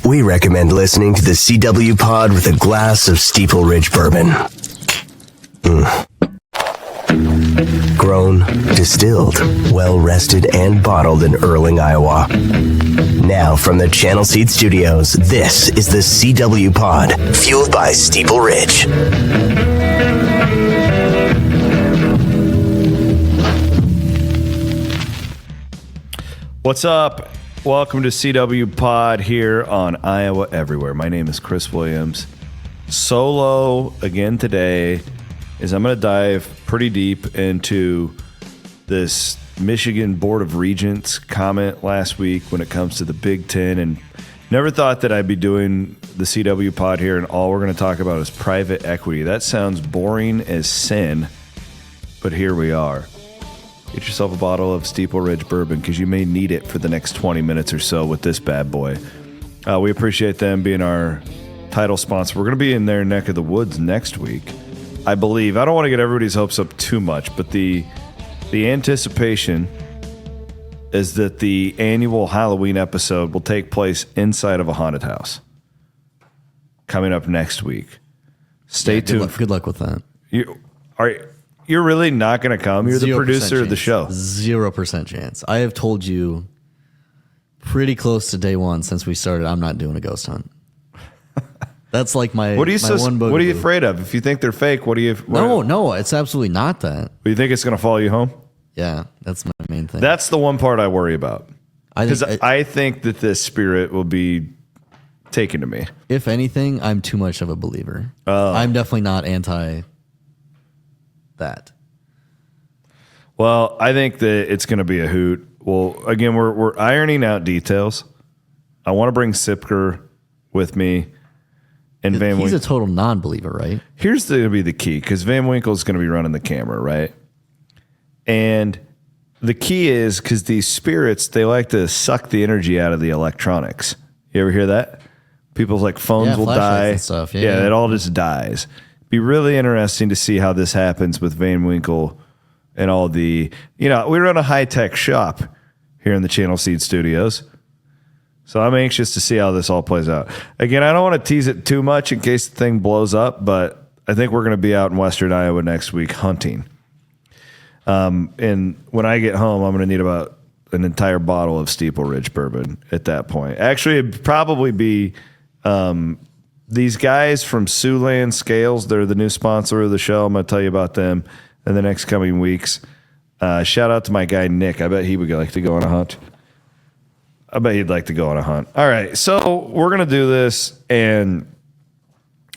We recommend listening to the CW Pod with a glass of Steeple Ridge Bourbon. Grown, distilled, well-rested, and bottled in Erling, Iowa. Now from the Channel Seed Studios, this is the CW Pod, fueled by Steeple Ridge. What's up? Welcome to CW Pod here on Iowa Everywhere. My name is Chris Williams. Solo again today is I'm going to dive pretty deep into this Michigan Board of Regents comment last week when it comes to the Big Ten, and never thought that I'd be doing the CW Pod here and all we're going to talk about is private equity. That sounds boring as sin, but here we are. Get yourself a bottle of Steeple Ridge Bourbon because you may need it for the next 20 minutes or so with this bad boy. We appreciate them being our title sponsor. We're going to be in their neck of the woods next week, I believe. I don't want to get everybody's hopes up too much, but the anticipation is that the annual Halloween episode will take place inside of a haunted house coming up next week. Stay tuned. Good luck with that. You're really not going to come? You're the producer of the show. 0% chance. I have told you pretty close to day one since we started, I'm not doing a ghost hunt. That's like my What are you one bugaboo. What are you afraid of? If you think they're fake, what do you... No, it's absolutely not that. You think it's going to follow you home? Yeah, that's my main thing. That's the one part I worry about. Because I think that this spirit will be taken to me. If anything, I'm too much of a believer. I'm definitely not anti that. Well, I think that it's going to be a hoot. Well, again, we're ironing out details. I want to bring Sipker with me. And Van He's Winkle. a total non-believer, right? Here's going to be the key, because Van Winkle's going to be running the camera, right? And the key is, because these spirits, they like to suck the energy out of the electronics. You ever hear that? People's phones will die. And stuff. Yeah, it all just dies. Be really interesting to see how this happens with Van Winkle and all the, we run a high-tech shop here in the Channel Seed Studios. So I'm anxious to see how this all plays out. Again, I don't want to tease it too much in case the thing blows up, but I think we're going to be out in Western Iowa next week hunting. And when I get home, I'm going to need about an entire bottle of Steeple Ridge Bourbon at that point. Actually, it'd probably be these guys from Siouxland Scales. They're the new sponsor of the show. I'm going to tell you about them in the next coming weeks. Shout out to my guy, Nick. I bet he would like to go on a hunt. I bet he'd like to go on a hunt. All right, so we're going to do this. And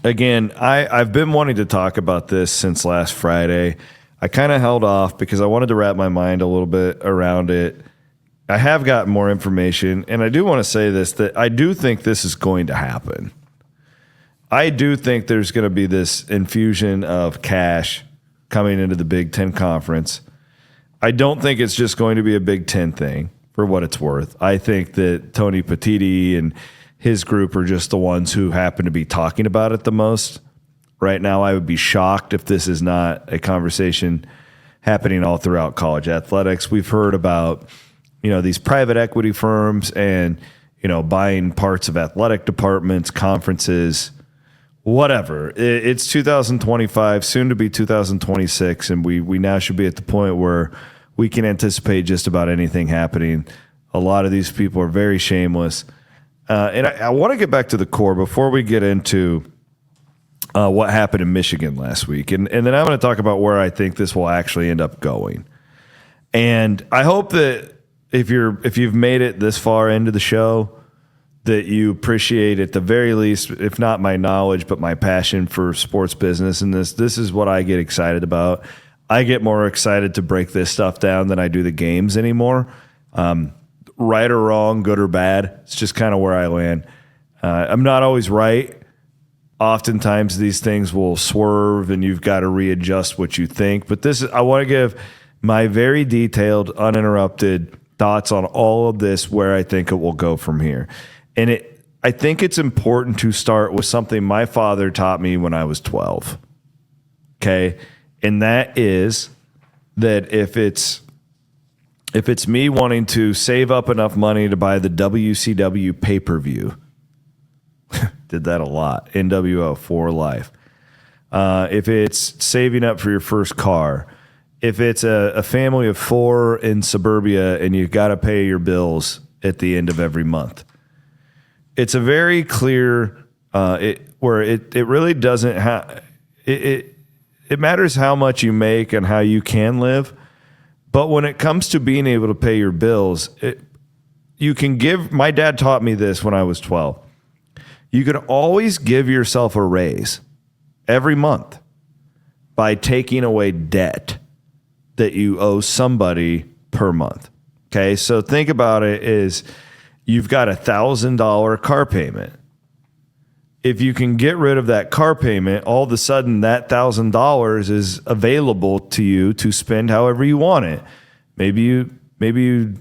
again, I've been wanting to talk about this since last Friday. I kind of held off because I wanted to wrap my mind a little bit around it. I have gotten more information, and I do want to say this, that I do think this is going to happen. I do think there's going to be this infusion of cash coming into the Big Ten Conference. I don't think it's just going to be a Big Ten thing, for what it's worth. I think that Tony Petitti and his group are just the ones who happen to be talking about it the most. Right now, I would be shocked if this is not a conversation happening all throughout college athletics. We've heard about, these private equity firms and, buying parts of athletic departments, conferences, whatever. It's 2025, soon to be 2026, and we now should be at the point where we can anticipate just about anything happening. A lot of these people are very shameless. And I want to get back to the core before we get into what happened in Michigan last week. And then I'm going to talk about where I think this will actually end up going. And I hope that if you've made it this far into the show, that you appreciate at the very least, if not my knowledge, but my passion for sports business. And this is what I get excited about. I get more excited to break this stuff down than I do the games anymore. Right or wrong, good or bad, it's just kind of where I land. I'm not always right. Oftentimes these things will swerve and you've got to readjust what you think. But I want to give my very detailed, uninterrupted thoughts on all of this, where I think it will go from here. And I think it's important to start with something my father taught me when I was 12. Okay? And that is that if it's if it's me wanting to save up enough money to buy the WCW pay-per-view, did that a lot, NWO for life. If it's saving up for your first car, if it's a family of 4 in suburbia and you've got to pay your bills at the end of every month, it's a very clear where it really doesn't have it matters how much you make and how you can live. But when it comes to being able to pay your bills, you can give. My dad taught me this when I was 12. You can always give yourself a raise every month by taking away debt that you owe somebody per month. Okay, so think about it as you've got $1,000 car payment. If you can get rid of that car payment, all of a sudden that $1,000 is available to you to spend however you want it. Maybe you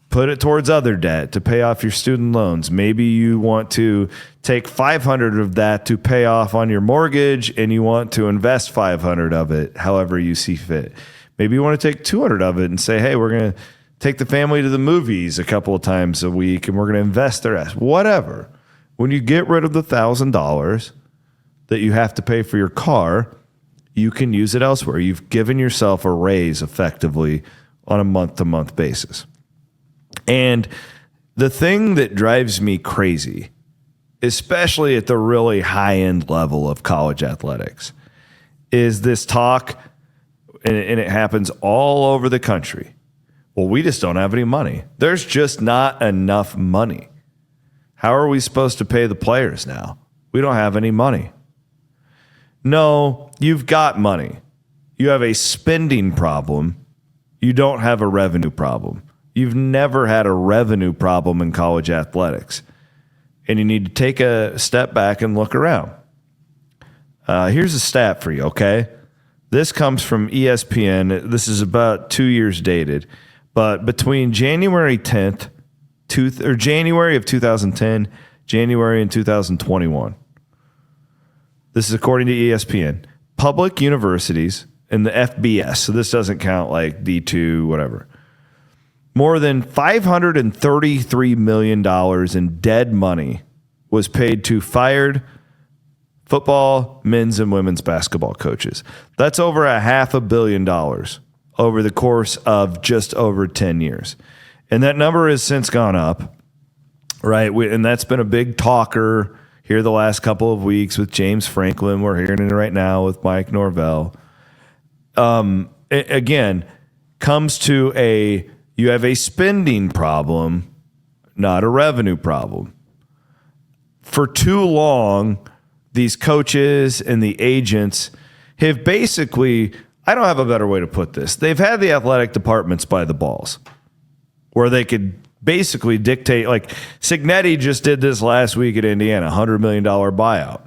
put it towards other debt to pay off your student loans. Maybe you want to take $500 of that to pay off on your mortgage, and you want to invest $500 of it however you see fit. Maybe you want to take $200 of it and say, hey, we're going to take the family to the movies a couple of times a week, and we're going to invest the rest. Whatever. When you get rid of the $1,000 that you have to pay for your car, you can use it elsewhere. You've given yourself a raise effectively on a month-to-month basis. And the thing that drives me crazy, especially at the really high-end level of college athletics, is this talk, and it happens all over the country. Well, we just don't have any money. There's just not enough money. How are we supposed to pay the players now? We don't have any money. No, you've got money. You have a spending problem. You don't have a revenue problem. You've never had a revenue problem in college athletics. And you need to take a step back and look around. Here's a stat for you, okay? This comes from ESPN. This is about 2 years dated. But between January 10th, January of 2010, January in 2021. This is according to ESPN. Public universities and the FBS, so this doesn't count like D2, whatever. More than $533 million in dead money was paid to fired football, men's and women's basketball coaches. That's over $500 million over the course of just over 10 years. And that number has since gone up, right? And that's been a big talker here the last couple of weeks with James Franklin. We're hearing it right now with Mike Norvell. Again, comes to you have a spending problem, not a revenue problem. For too long, these coaches and the agents have basically, I don't have a better way to put this, they've had the athletic departments by the balls, where they could basically dictate. Like Cignetti just did this last week at Indiana, $100 million buyout.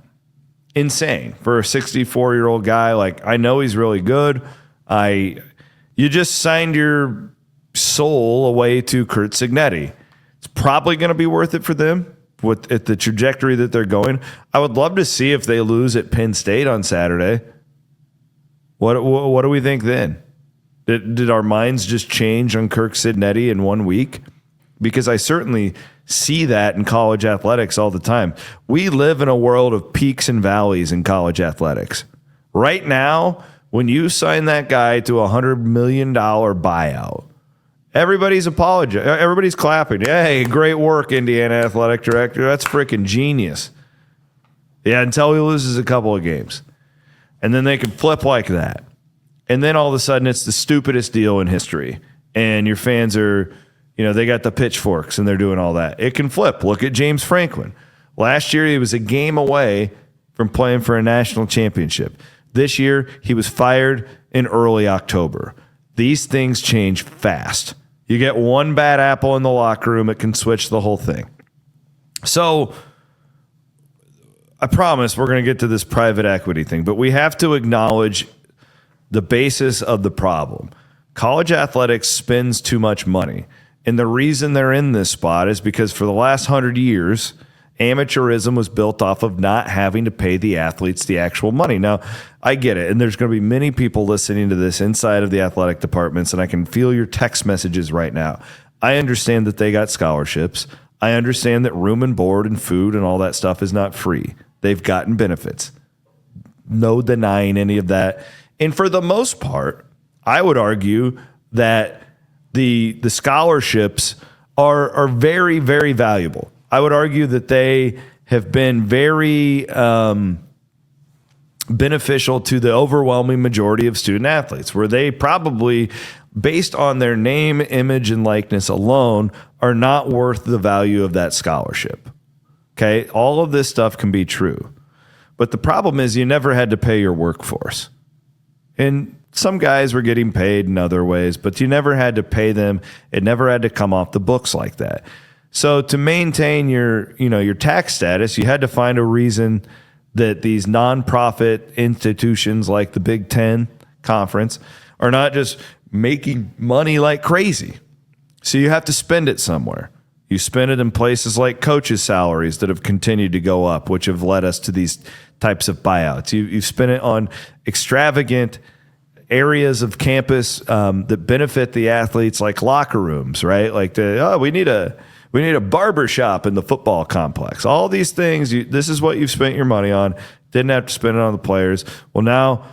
Insane for a 64-year-old guy. Like, I know he's really good. You just signed your soul away to Curt Cignetti. It's probably going to be worth it for them at the trajectory that they're going. I would love to see if they lose at Penn State on Saturday. What do we think then? Did our minds just change on Curt Cignetti in 1 week? Because I certainly see that in college athletics all the time. We live in a world of peaks and valleys in college athletics. Right now, when you sign that guy to a $100 million buyout, everybody's apologizing. Everybody's clapping. Hey, great work, Indiana athletic director. That's freaking genius. Yeah, until he loses a couple of games. And then they can flip like that. And then all of a sudden, it's the stupidest deal in history. And your fans are, they got the pitchforks and they're doing all that. It can flip. Look at James Franklin. Last year, he was a game away from playing for a national championship. This year, he was fired in early October. These things change fast. You get one bad apple in the locker room, it can switch the whole thing. So I promise we're going to get to this private equity thing, but we have to acknowledge the basis of the problem. College athletics spends too much money. And the reason they're in this spot is because for the last 100 years, Amateurism was built off of not having to pay the athletes the actual money. Now, I get it, and there's going to be many people listening to this inside of the athletic departments, and I can feel your text messages right now. I understand that they got scholarships. I understand that room and board and food and all that stuff is not free. They've gotten benefits. No denying any of that. And for the most part, I would argue that the scholarships are very, very valuable. I would argue that they have been very beneficial to the overwhelming majority of student athletes, where they probably, based on their name, image, and likeness alone, are not worth the value of that scholarship. Okay, all of this stuff can be true. But the problem is you never had to pay your workforce. And some guys were getting paid in other ways, but you never had to pay them. It never had to come off the books like that. So to maintain your tax status, you had to find a reason that these nonprofit institutions like the Big Ten Conference are not just making money like crazy. So you have to spend it somewhere. You spend it in places like coaches' salaries that have continued to go up, which have led us to these types of buyouts. You spend it on extravagant areas of campus that benefit the athletes, like locker rooms, right? Like we need a barber shop in the football complex. All these things, this is what you've spent your money on. Didn't have to spend it on the players. Well, now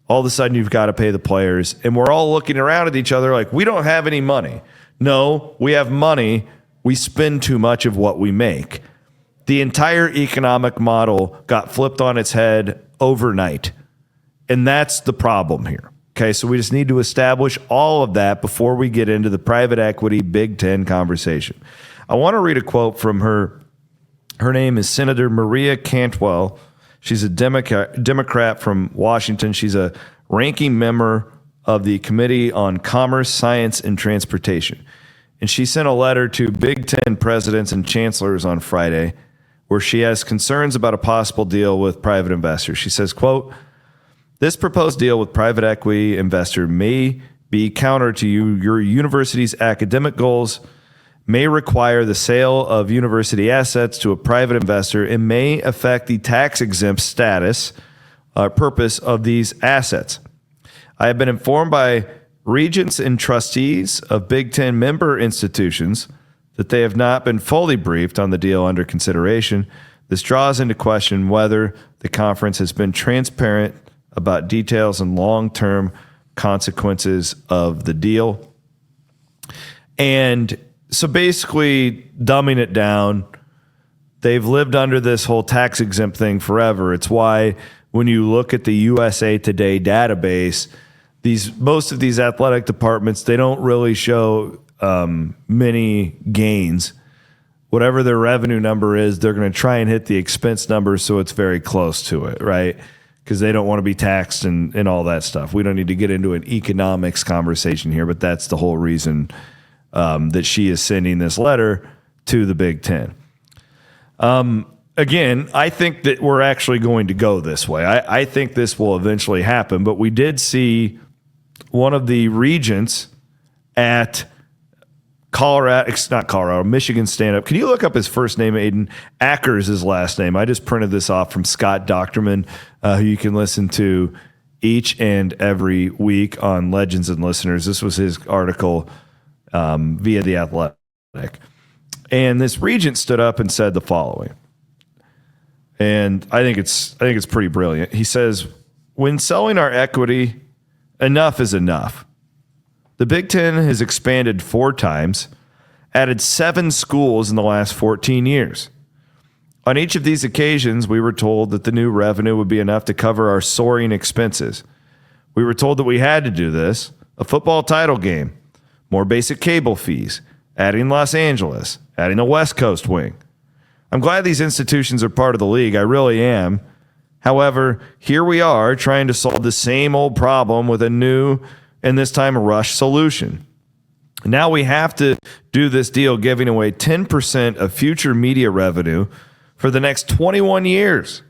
all of a sudden you've got to pay the players, and we're all looking around at each other like we don't have any money. No, we have money. We spend too much of what we make. The entire economic model got flipped on its head overnight, and that's the problem here. Okay, so we just need to establish all of that before we get into the private equity Big Ten conversation. I want to read a quote from her. Her name is Senator Maria Cantwell. She's a Democrat from Washington. She's a ranking member of the Committee on Commerce, Science, and Transportation. And she sent a letter to Big Ten presidents and chancellors on Friday where she has concerns about a possible deal with private investors. She says, quote, "This proposed deal with private equity investor may be counter to your university's academic goals, may require the sale of university assets to a private investor, and may affect the tax-exempt status purpose of these assets. I have been informed by regents and trustees of Big Ten member institutions that they have not been fully briefed on the deal under consideration. This draws into question whether the conference has been transparent about details and long-term consequences of the deal." And so basically, dumbing it down, they've lived under this whole tax-exempt thing forever. It's why when you look at the USA Today database, most of these athletic departments, they don't really show many gains. Whatever their revenue number is, they're going to try and hit the expense number so it's very close to it, right? Because they don't want to be taxed and all that stuff. We don't need to get into an economics conversation here, but that's the whole reason that she is sending this letter to the Big Ten. Again, I think that we're actually going to go this way. I think this will eventually happen, but we did see one of the regents at Michigan stand-up. Can you look up his first name, Aiden? Ackers, his last name. I just printed this off from Scott Docterman, who you can listen to each and every week on Legends and Listeners. This was his article via The Athletic. And this regent stood up and said the following. And I think it's pretty brilliant. He says, "When selling our equity, enough is enough. The Big Ten has expanded 4 times, added 7 schools in the last 14 years. On each of these occasions, we were told that the new revenue would be enough to cover our soaring expenses. We were told that we had to do this, a football title game, more basic cable fees, adding Los Angeles, adding a West Coast wing. I'm glad these institutions are part of the league. I really am. However, here we are trying to solve the same old problem with a new and this time rush solution. Now we have to do this deal giving away 10% of future media revenue for the next 21 years,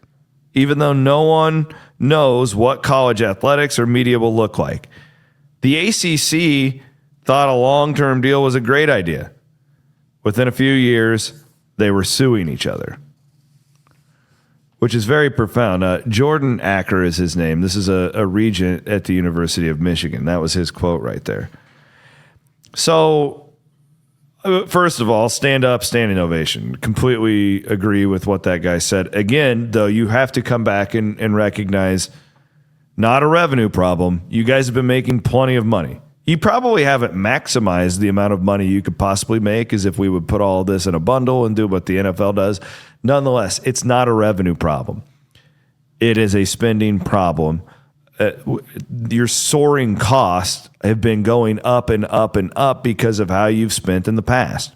even though no one knows what college athletics or media will look like. The ACC thought a long-term deal was a great idea. Within a few years, they were suing each other." which is very profound. Jordan Acker is his name. This is a regent at the University of Michigan. That was his quote right there. So, first of all, stand up, standing ovation. Completely agree with what that guy said. Again, though, you have to come back and recognize not a revenue problem. You guys have been making plenty of money. You probably haven't maximized the amount of money you could possibly make as if we would put all of this in a bundle and do what the NFL does. Nonetheless, it's not a revenue problem. It is a spending problem. Your soaring costs have been going up and up and up because of how you've spent in the past.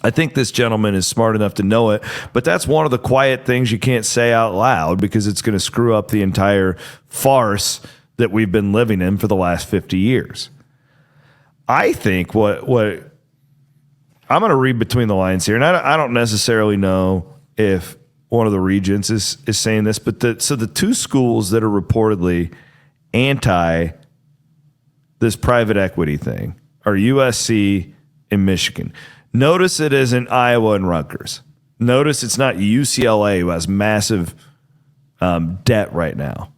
I think this gentleman is smart enough to know it, but that's one of the quiet things you can't say out loud because it's going to screw up the entire farce that we've been living in for the last 50 years. I think what I'm going to read between the lines here, and I don't necessarily know if one of the regents is saying this, but the two schools that are reportedly anti this private equity thing are USC and Michigan. Notice it isn't Iowa and Rutgers. Notice it's not UCLA, who has massive debt right now.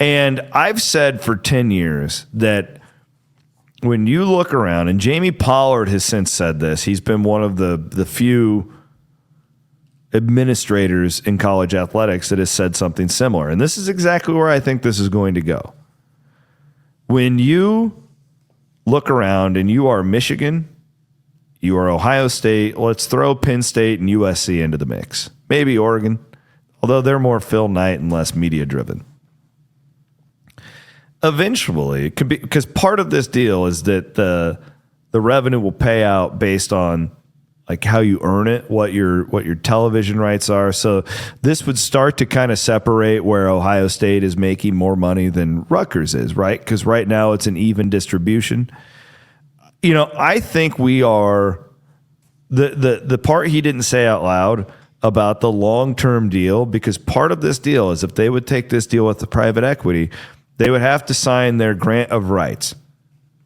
And I've said for 10 years that when you look around, and Jamie Pollard has since said this, he's been one of the few administrators in college athletics that has said something similar. And this is exactly where I think this is going to go. When you look around and you are Michigan, you are Ohio State, let's throw Penn State and USC into the mix. Maybe Oregon, although they're more Phil Knight and less media driven. Eventually, it could be, because part of this deal is that the revenue will pay out based on like how you earn it, what your television rights are. So this would start to kind of separate where Ohio State is making more money than Rutgers is, right? Because right now it's an even distribution. You know, I think we are the part he didn't say out loud about the long-term deal, because part of this deal is if they would take this deal with the private equity, they would have to sign their grant of rights,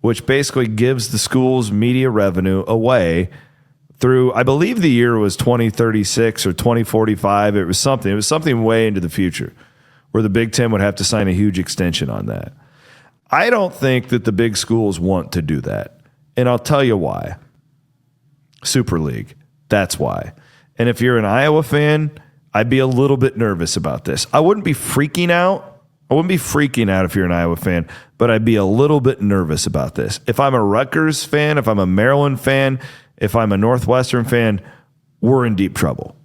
which basically gives the schools media revenue away through, I believe the year was 2036 or 2045. It was something way into the future where the Big Ten would have to sign a huge extension on that. I don't think that the big schools want to do that. And I'll tell you why. Super League. That's why. And if you're an Iowa fan, I'd be a little bit nervous about this. I wouldn't be freaking out. I wouldn't be freaking out if you're an Iowa fan, but I'd be a little bit nervous about this. If I'm a Rutgers fan, if I'm a Maryland fan, if I'm a Northwestern fan, we're in deep trouble.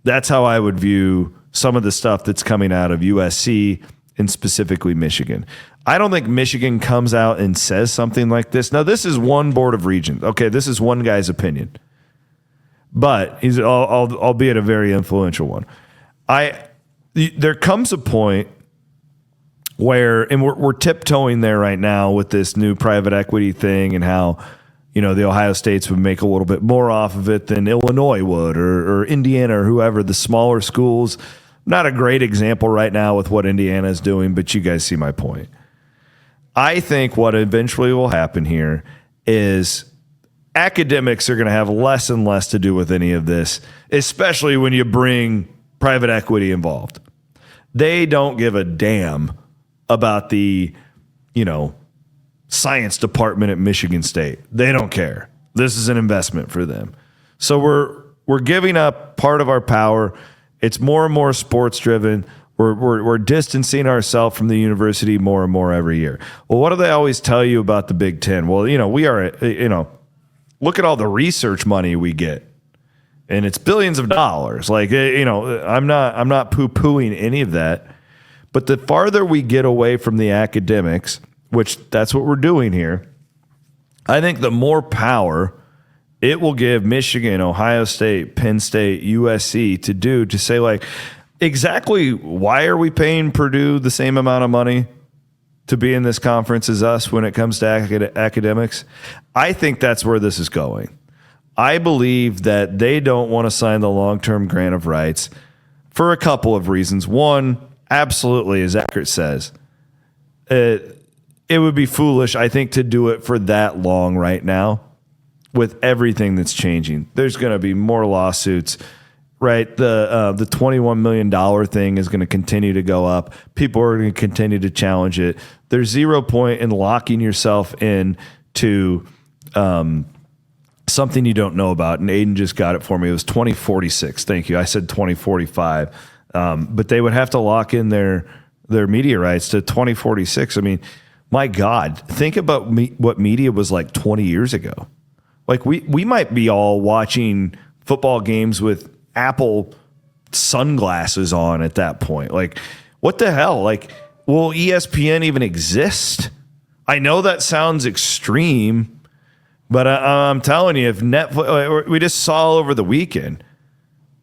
That's how I would view some of the stuff that's coming out of USC and specifically Michigan. I don't think Michigan comes out and says something like this. Now, this is one Board of Regents. Okay, this is one guy's opinion. But he's albeit a very influential one. There comes a point where, and we're tiptoeing there right now with this new private equity thing and how, you know, the Ohio States would make a little bit more off of it than Illinois would or Indiana or whoever, the smaller schools. Not a great example right now with what Indiana is doing, but you guys see my point. I think what eventually will happen here is academics are going to have less and less to do with any of this, especially when you bring private equity involved. They don't give a damn about the, you know, science department at Michigan State. They don't care. This is an investment for them. So we're giving up part of our power. It's more and more sports driven. We're distancing ourselves from the university more and more every year. Well, what do they always tell you about the Big Ten? Well, you know, we are, you know, look at all the research money we get. And it's billions of dollars. Like, you know, I'm not poo-pooing any of that. But the farther we get away from the academics, which that's what we're doing here, I think the more power it will give Michigan, Ohio State, Penn State, USC to say, like, exactly why are we paying Purdue the same amount of money to be in this conference as us when it comes to academics? I think that's where this is going. I believe that they don't want to sign the long-term grant of rights for a couple of reasons. One, absolutely, as Eckert says, it would be foolish, I think, to do it for that long right now with everything that's changing. There's going to be more lawsuits. right? The $21 million thing is going to continue to go up. People are going to continue to challenge it. There's 0 point in locking yourself in to something you don't know about. And Aiden just got it for me. It was 2046. Thank you. I said 2045. But they would have to lock in their media rights to 2046. I mean, my God, think about what media was like 20 years ago. Like we might be all watching football games with Apple sunglasses on at that point. Like, what the hell? Like, will ESPN even exist? I know that sounds extreme, but I'm telling you, if Netflix, we just saw over the weekend,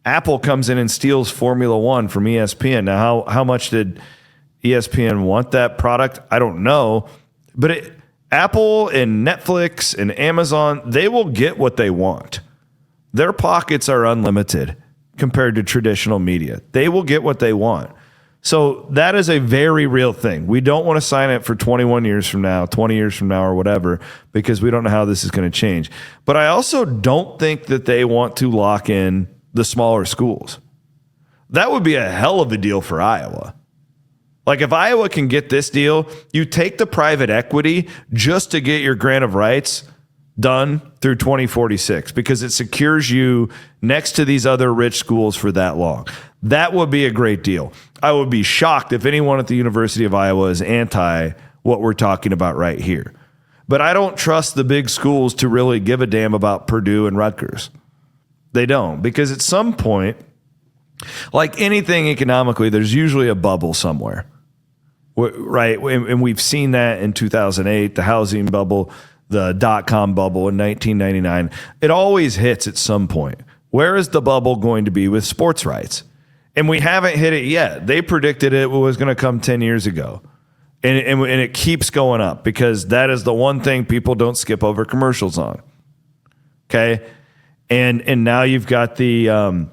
Apple comes in and steals Formula One from ESPN. Now, how much did ESPN want that product? I don't know, but Apple and Netflix and Amazon, they will get what they want. Their pockets are unlimited compared to traditional media. They will get what they want. So that is a very real thing. We don't want to sign it for 21 years from now, 20 years from now, or whatever, because we don't know how this is going to change. But I also don't think that they want to lock in the smaller schools. That would be a hell of a deal for Iowa. Like, if Iowa can get this deal, you take the private equity just to get your grant of rights done through 2046 because it secures you next to these other rich schools for that long. That would be a great deal. I would be shocked if anyone at the University of Iowa is anti what we're talking about right here. But I don't trust the big schools to really give a damn about Purdue and Rutgers. They don't, because at some point, like anything economically, there's usually a bubble somewhere, right? And we've seen that in 2008, the housing bubble, the dot-com bubble in 1999. It always hits at some point. Where is the bubble going to be with sports rights? And we haven't hit it yet. They predicted it was going to come 10 years ago. And it keeps going up because that is the one thing people don't skip over commercials on. Okay? And now you've got the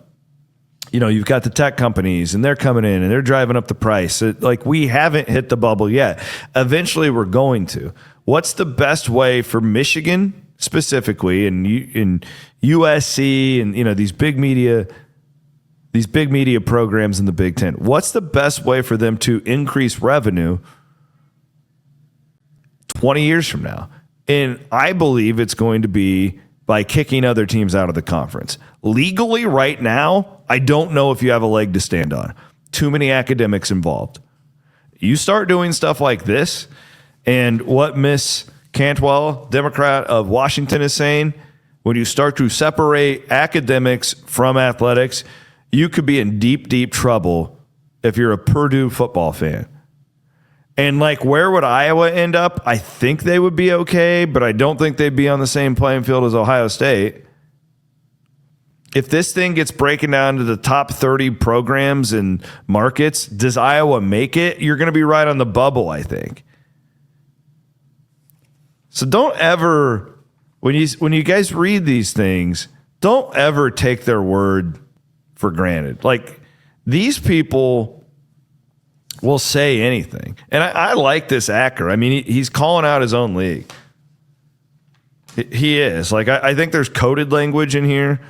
you've got the tech companies, and they're coming in and they're driving up the price. Like, we haven't hit the bubble yet. Eventually we're going to. What's the best way for Michigan specifically, and in USC, and these big media programs in the Big Ten? What's the best way for them to increase revenue 20 years from now? And I believe it's going to be by kicking other teams out of the conference. Legally, right now, I don't know if you have a leg to stand on. Too many academics involved. You start doing stuff like this, and what Miss Cantwell, Democrat of Washington, is saying, when you start to separate academics from athletics, you could be in deep, deep trouble if you're a Purdue football fan. And like, where would Iowa end up? I think they would be okay, but I don't think they'd be on the same playing field as Ohio State. If this thing gets breaking down to the top 30 programs and markets, does Iowa make it? You're going to be right on the bubble, I think. So don't ever, when you guys read these things, don't ever take their word for granted. Like, these people will say anything. And I like this Acker. I mean, he's calling out his own league. He is. Like, I think there's coded language in here.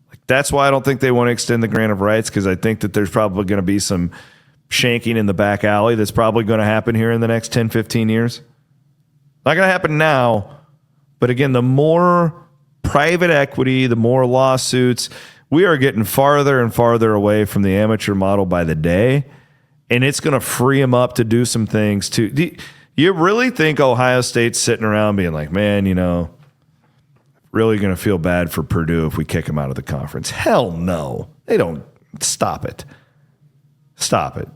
Like, that's why I don't think they want to extend the grant of rights, because I think that there's probably going to be some shanking in the back alley that's probably going to happen here in the next 10, 15 years. Not going to happen now. But again, the more private equity, the more lawsuits, we are getting farther and farther away from the amateur model by the day. And it's going to free them up to do some things too. Do you really think Ohio State's sitting around being like, man, really going to feel bad for Purdue if we kick them out of the conference? Hell no. They don't. Stop it. Stop it.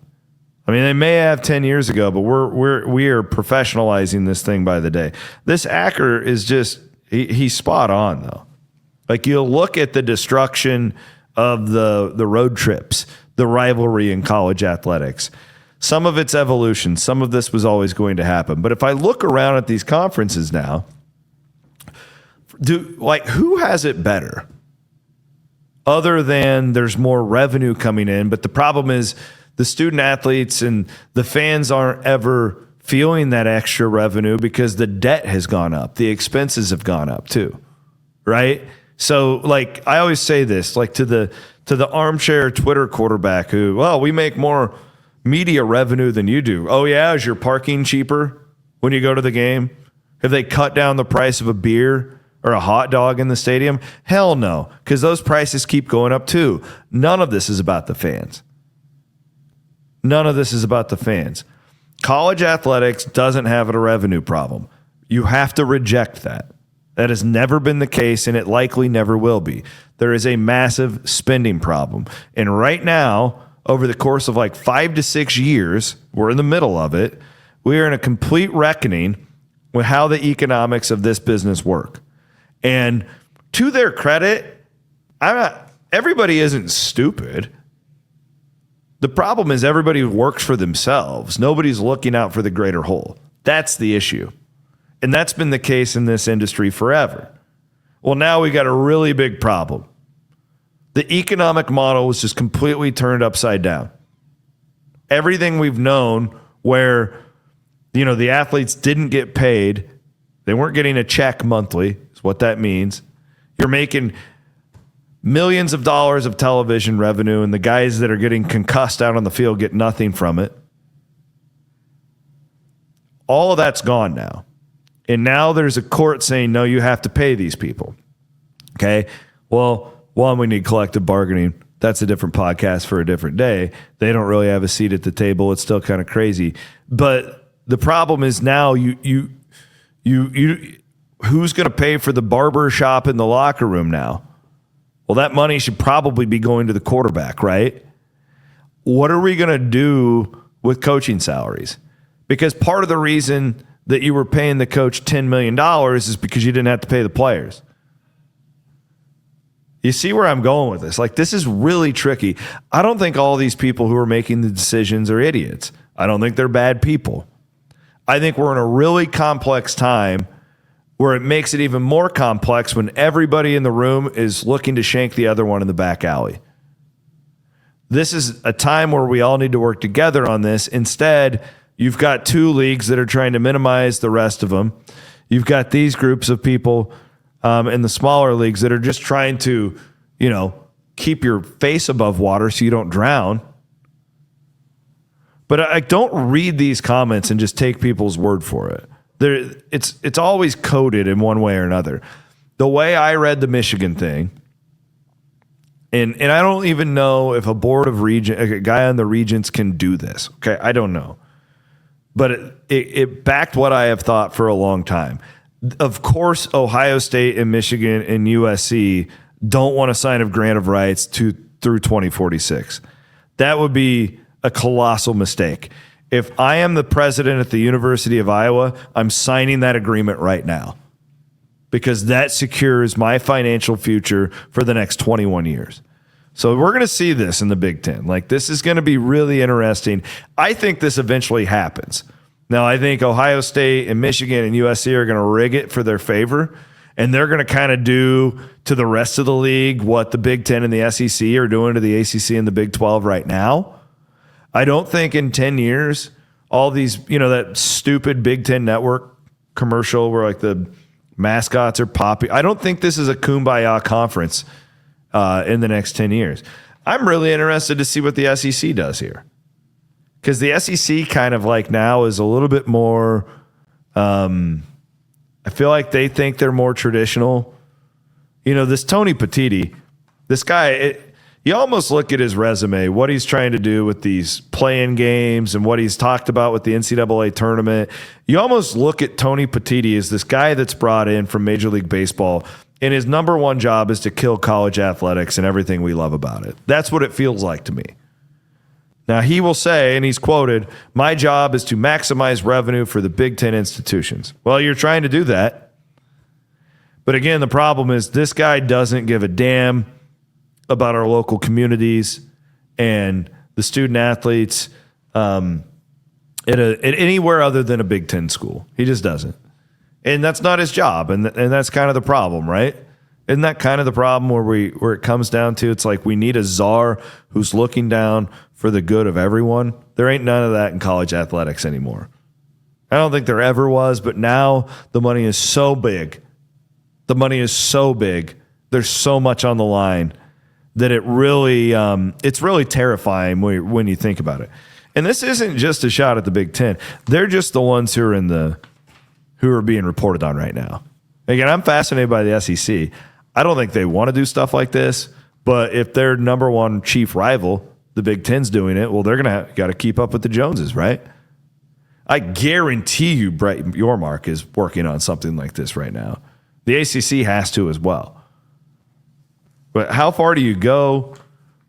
I mean, they may have 10 years ago, but we are professionalizing this thing by the day. This Acker is just, he's spot on, though. Like, you'll look at the destruction of the road trips, the rivalry in college athletics. Some of it's evolution. Some of this was always going to happen. But if I look around at these conferences now, who has it better? Other than there's more revenue coming in, but the problem is the student athletes and the fans aren't ever feeling that extra revenue because the debt has gone up. The expenses have gone up too, right? So, like, I always say this, like, to the armchair Twitter quarterback who, well, we make more media revenue than you do. Oh, yeah? Is your parking cheaper when you go to the game? Have they cut down the price of a beer or a hot dog in the stadium? Hell no, because those prices keep going up too. None of this is about the fans. None of this is about the fans. College athletics doesn't have a revenue problem. You have to reject that. That has never been the case, and it likely never will be. There is a massive spending problem. And right now, over the course of like 5 to 6 years, we're in the middle of it, we are in a complete reckoning with how the economics of this business work. And to their credit, everybody isn't stupid. The problem is everybody works for themselves. Nobody's looking out for the greater whole. That's the issue. And that's been the case in this industry forever. Well, now we got a really big problem. The economic model was just completely turned upside down. Everything we've known where, the athletes didn't get paid, they weren't getting a check monthly, is what that means. You're making millions of dollars of television revenue, and the guys that are getting concussed out on the field get nothing from it. All of that's gone now. And now there's a court saying, no, you have to pay these people. Okay? Well, one, we need collective bargaining. That's a different podcast for a different day. They don't really have a seat at the table. It's still kind of crazy. But the problem is now you who's going to pay for the barber shop in the locker room now? Well, that money should probably be going to the quarterback, right? What are we going to do with coaching salaries? Because part of the reason that you were paying the coach $10 million is because you didn't have to pay the players. You see where I'm going with this? Like, this is really tricky. I don't think all these people who are making the decisions are idiots. I don't think they're bad people. I think we're in a really complex time where it makes it even more complex when everybody in the room is looking to shank the other one in the back alley. This is a time where we all need to work together on this. Instead, you've got two leagues that are trying to minimize the rest of them. You've got these groups of people in the smaller leagues that are just trying to, keep your face above water so you don't drown. But I don't read these comments and just take people's word for it. It's always coded in one way or another. The way I read the Michigan thing, and I don't even know if a board of regents, a guy on the regents can do this. Okay, I don't know. But it backed what I have thought for a long time. Of course, Ohio State and Michigan and USC don't want to sign a grant of rights through 2046. That would be a colossal mistake. If I am the president at the University of Iowa, I'm signing that agreement right now because that secures my financial future for the next 21 years. So we're going to see this in the Big Ten. Like, this is going to be really interesting. I think this eventually happens. Now, I think Ohio State and Michigan and USC are going to rig it for their favor, and they're going to kind of do to the rest of the league what the Big Ten and the SEC are doing to the ACC and the Big 12 right now. I don't think in 10 years, all these, that stupid Big Ten Network commercial where like the mascots are popping. I don't think this is a kumbaya conference in the next 10 years. I'm really interested to see what the SEC does here. Because the SEC kind of like now is a little bit more, I feel like they think they're more traditional. This Tony Petitti, this guy, you almost look at his resume, what he's trying to do with these play-in games and what he's talked about with the NCAA tournament. You almost look at Tony Petitti as this guy that's brought in from Major League Baseball, and his number one job is to kill college athletics and everything we love about it. That's what it feels like to me. Now, he will say, and he's quoted, "My job is to maximize revenue for the Big Ten institutions." Well, you're trying to do that. But again, the problem is this guy doesn't give a damn about our local communities and the student athletes at anywhere other than a Big Ten school. He just doesn't. And that's not his job. And that's kind of the problem, right? Isn't that kind of the problem where it comes down to it's like we need a czar who's looking down for the good of everyone? There ain't none of that in college athletics anymore. I don't think there ever was, but now the money is so big. The money is so big There's so much on the line that it really it's really terrifying when you think about it. And this isn't just a shot at the Big Ten. They're just the ones who are being reported on right now. Again, I'm fascinated by the SEC. I don't think they want to do stuff like this, but if their number one chief rival, the Big Ten's doing it, well, they're got to keep up with the Joneses, right? I guarantee you Brett Yormark is working on something like this right now. The ACC has to as well. But how far do you go?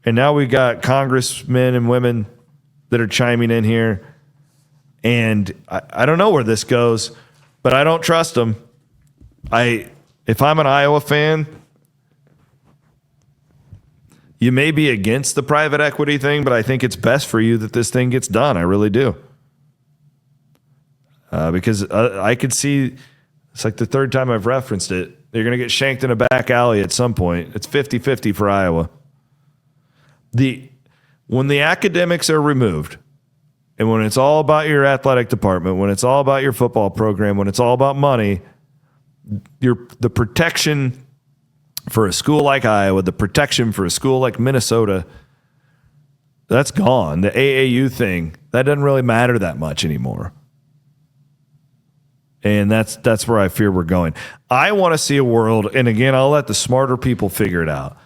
And now we got congressmen and women that are chiming in here. And I don't know where this goes, but I don't trust them. If I'm an Iowa fan, you may be against the private equity thing, but I think it's best for you that this thing gets done. I really do. Because I could see, it's like the third time I've referenced it, they're going to get shanked in a back alley at some point. It's 50-50 for Iowa. When the academics are removed, and when it's all about your athletic department, when it's all about your football program, when it's all about money, the protection for a school like Iowa, the protection for a school like Minnesota, that's gone. The AAU thing, that doesn't really matter that much anymore. And that's where I fear we're going. I want to see a world, and again, I'll let the smarter people figure it out.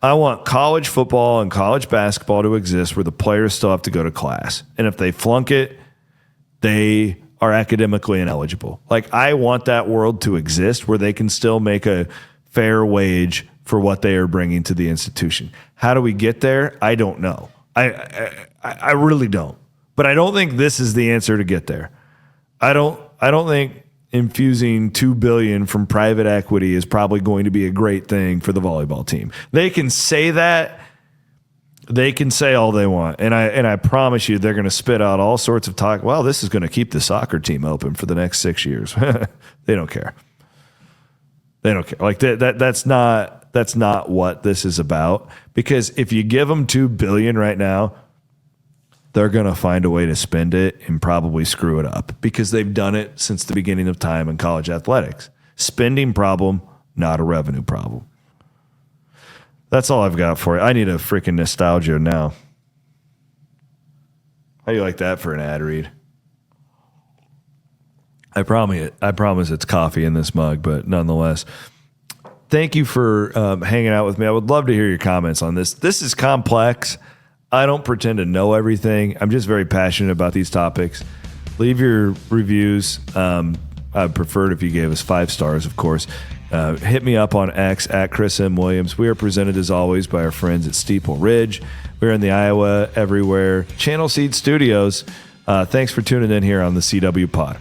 I want college football and college basketball to exist where the players still have to go to class. And if they flunk it, they are academically ineligible. Like, I want that world to exist where they can still make a fair wage for what they are bringing to the institution. How do we get there? I don't know. I really don't. But I don't think this is the answer to get there. I don't think infusing $2 billion from private equity is probably going to be a great thing for the volleyball team. They can say that. They can say all they want. And I promise you they're going to spit out all sorts of talk. Well, this is going to keep the soccer team open for the next 6 years. They don't care. They don't care. Like that's not what this is about. Because if you give them $2 billion right now, they're going to find a way to spend it and probably screw it up because they've done it since the beginning of time in college athletics. Spending problem, not a revenue problem. That's all I've got for you. I need a freaking nostalgia now. How do you like that for an ad read? I promise it's coffee in this mug, but nonetheless, thank you for hanging out with me. I would love to hear your comments on this. This is complex. I don't pretend to know everything. I'm just very passionate about these topics. Leave your reviews. I'd prefer it if you gave us 5 stars, of course. Hit me up on X at Chris M. Williams. We are presented, as always, by our friends at Steeple Ridge. We're in the Iowa Everywhere Channel Seed Studios. Thanks for tuning in here on the CW Pod.